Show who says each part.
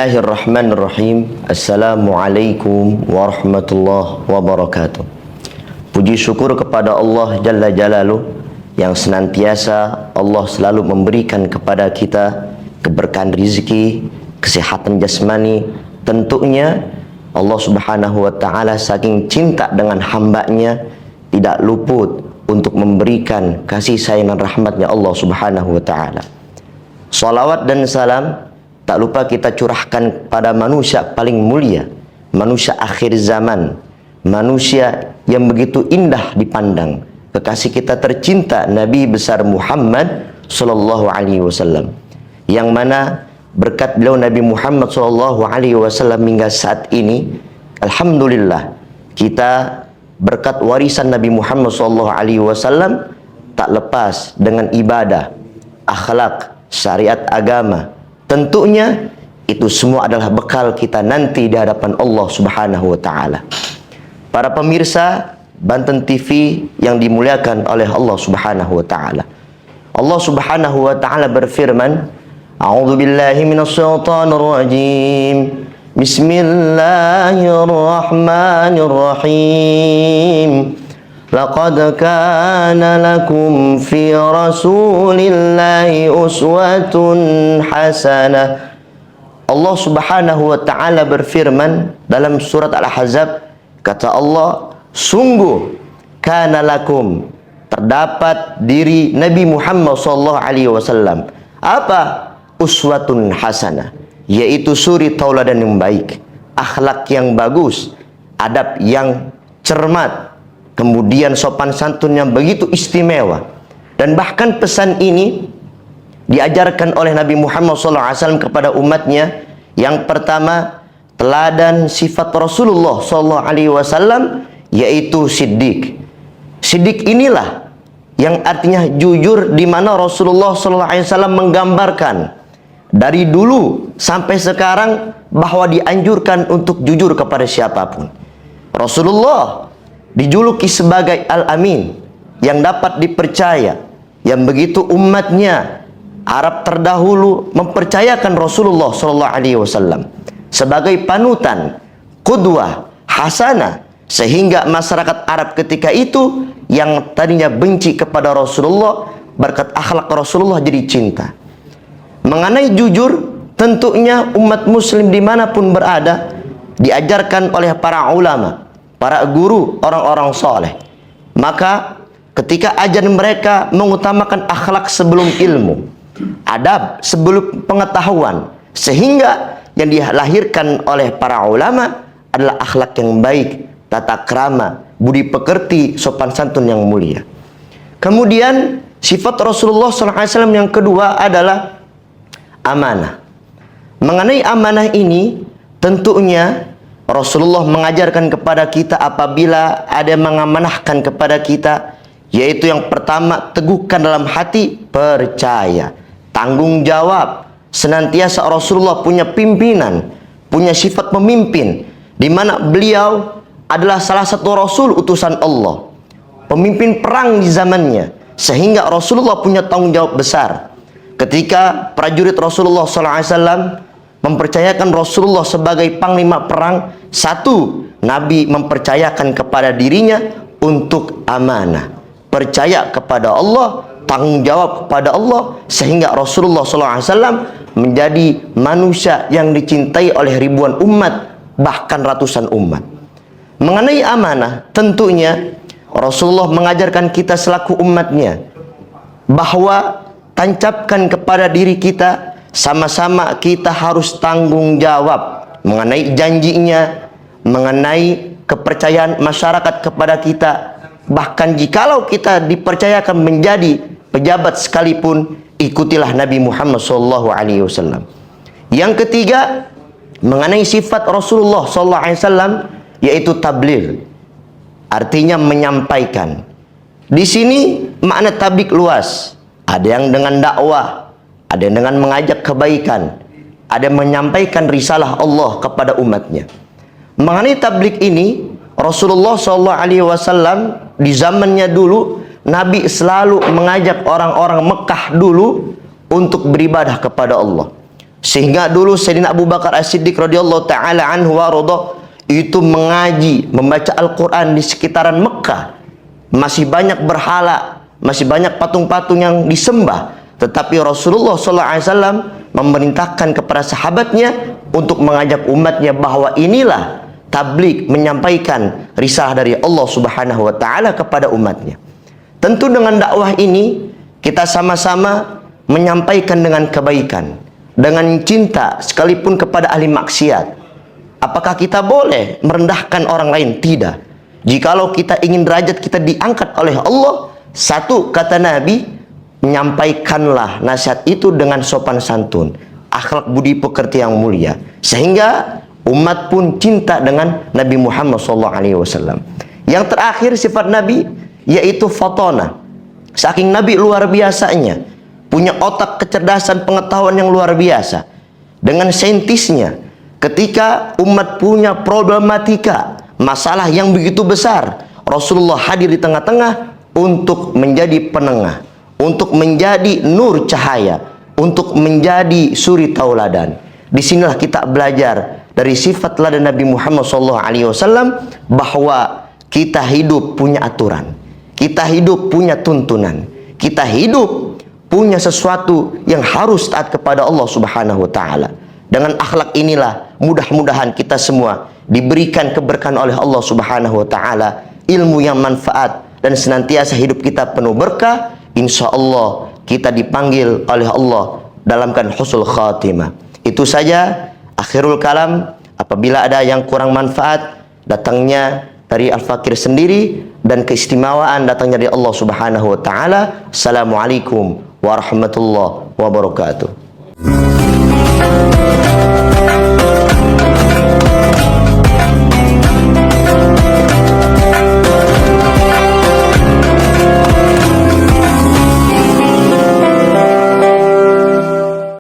Speaker 1: Bismillahirrahmanirrahim. Assalamualaikum warahmatullahi wabarakatuh. Puji syukur kepada Allah Jalla Jalaluh yang senantiasa Allah selalu memberikan kepada kita keberkahan rizki, kesehatan jasmani. Tentunya Allah Subhanahu wa ta'ala saking cinta dengan hambanya tidak luput untuk memberikan kasih sayang dan rahmatnya Allah Subhanahu wa ta'ala. Salawat dan salam tak lupa kita curahkan pada manusia paling mulia, manusia akhir zaman, manusia yang begitu indah dipandang, kekasih kita tercinta Nabi besar Muhammad sallallahu alaihi wasallam, yang mana berkat beliau Nabi Muhammad sallallahu alaihi wasallam hingga saat ini alhamdulillah kita berkat warisan Nabi Muhammad sallallahu alaihi wasallam tak lepas dengan ibadah, akhlak, syariat agama. Tentunya itu semua adalah bekal kita nanti di hadapan Allah Subhanahu wa ta'ala. Para pemirsa Banten TV yang dimuliakan oleh Allah Subhanahu wa ta'ala. Allah Subhanahu wa ta'ala berfirman, A'udzu billahi minasyaitonir rajim. Bismillahirrahmanirrahim. Laqad kana lakum fi rasulillahi uswatun hasanah. Allah Subhanahu wa ta'ala berfirman dalam surat Al-Ahzab, kata Allah, sungguh kana lakum, terdapat diri Nabi Muhammad sallallahu alaihi wasallam apa? Uswatun hasanah, yaitu suri tauladan yang baik, akhlak yang bagus, adab yang cermat, kemudian sopan santun yang begitu istimewa. Dan bahkan pesan ini diajarkan oleh Nabi Muhammad SAW kepada umatnya. Yang pertama, teladan sifat Rasulullah SAW, yaitu siddiq. Siddiq inilah yang artinya jujur, di mana Rasulullah SAW menggambarkan dari dulu sampai sekarang bahwa dianjurkan untuk jujur kepada siapapun. Rasulullah dijuluki sebagai Al-Amin, yang dapat dipercaya, yang begitu umatnya Arab terdahulu mempercayakan Rasulullah SAW sebagai panutan, qudwah, hasanah, sehingga masyarakat Arab ketika itu yang tadinya benci kepada Rasulullah, berkat akhlak Rasulullah jadi cinta. Mengenai jujur, tentunya umat muslim dimanapun berada diajarkan oleh para ulama, para guru, orang-orang soleh. Maka ketika ajaran mereka mengutamakan akhlak sebelum ilmu, adab sebelum pengetahuan, sehingga yang dilahirkan oleh para ulama adalah akhlak yang baik, tata krama, budi pekerti, sopan santun yang mulia. Kemudian sifat Rasulullah SAW yang kedua adalah amanah. Mengenai amanah ini, tentunya Rasulullah mengajarkan kepada kita apabila ada yang mengamanahkan kepada kita, yaitu yang pertama, teguhkan dalam hati, percaya, tanggung jawab. Senantiasa Rasulullah punya pimpinan, punya sifat pemimpin, di mana beliau adalah salah satu Rasul utusan Allah, pemimpin perang di zamannya, sehingga Rasulullah punya tanggung jawab besar. Ketika prajurit Rasulullah SAW mempercayakan Rasulullah sebagai panglima perang, satu, Nabi mempercayakan kepada dirinya untuk amanah, percaya kepada Allah, tanggung jawab kepada Allah, sehingga Rasulullah SAW menjadi manusia yang dicintai oleh ribuan umat, bahkan ratusan umat. Mengenai amanah, tentunya Rasulullah mengajarkan kita selaku umatnya bahwa tancapkan kepada diri kita, sama-sama kita harus tanggung jawab mengenai janjinya, mengenai kepercayaan masyarakat kepada kita. Bahkan jikalau kita dipercayakan menjadi pejabat sekalipun, ikutilah Nabi Muhammad SAW. Yang ketiga, mengenai sifat Rasulullah SAW, yaitu tabligh, artinya menyampaikan. Di sini makna tabligh luas. Ada yang dengan dakwah, ada yang dengan mengajak kebaikan, ada yang menyampaikan risalah Allah kepada umatnya. Mengenai tabligh ini, Rasulullah SAW di zamannya dulu, Nabi selalu mengajak orang-orang Mekah dulu untuk beribadah kepada Allah. Sehingga dulu Sayyidina Abu Bakar As-Siddiq radhiyallahu taala anhu wa radha itu mengaji, membaca Al-Quran di sekitaran Mekah. Masih banyak berhala, masih banyak patung-patung yang disembah. Tetapi Rasulullah SAW memerintahkan kepada sahabatnya untuk mengajak umatnya bahwa inilah tabligh, menyampaikan risalah dari Allah Subhanahu wa taala kepada umatnya. Tentu dengan dakwah ini kita sama-sama menyampaikan dengan kebaikan, dengan cinta sekalipun kepada ahli maksiat. Apakah kita boleh merendahkan orang lain? Tidak. Jikalau kita ingin derajat kita diangkat oleh Allah, satu kata Nabi, menyampaikanlah nasihat itu dengan sopan santun, akhlak budi pekerti yang mulia, sehingga umat pun cinta dengan Nabi Muhammad SAW. Yang terakhir sifat Nabi yaitu fatona. Saking Nabi luar biasanya, punya otak kecerdasan pengetahuan yang luar biasa. Dengan saintisnya, ketika umat punya problematika, masalah yang begitu besar, Rasulullah hadir di tengah-tengah untuk menjadi penengah, untuk menjadi nur cahaya, untuk menjadi suri tauladan. Disinilah kita belajar dari sifat teladan Nabi Muhammad SAW bahwa kita hidup punya aturan, kita hidup punya tuntunan, kita hidup punya sesuatu yang harus taat kepada Allah Subhanahu wa taala. Dengan akhlak inilah mudah-mudahan kita semua diberikan keberkahan oleh Allah Subhanahu wa taala, ilmu yang manfaat, dan senantiasa hidup kita penuh berkah. Insya Allah kita dipanggil oleh Allah dalam keadaan husnul khatimah. Itu saja akhirul kalam. Apabila ada yang kurang manfaat, datangnya dari Al-Fakir sendiri, dan keistimewaan datangnya dari Allah Subhanahu wa taala. Assalamualaikum warahmatullahi wabarakatuh.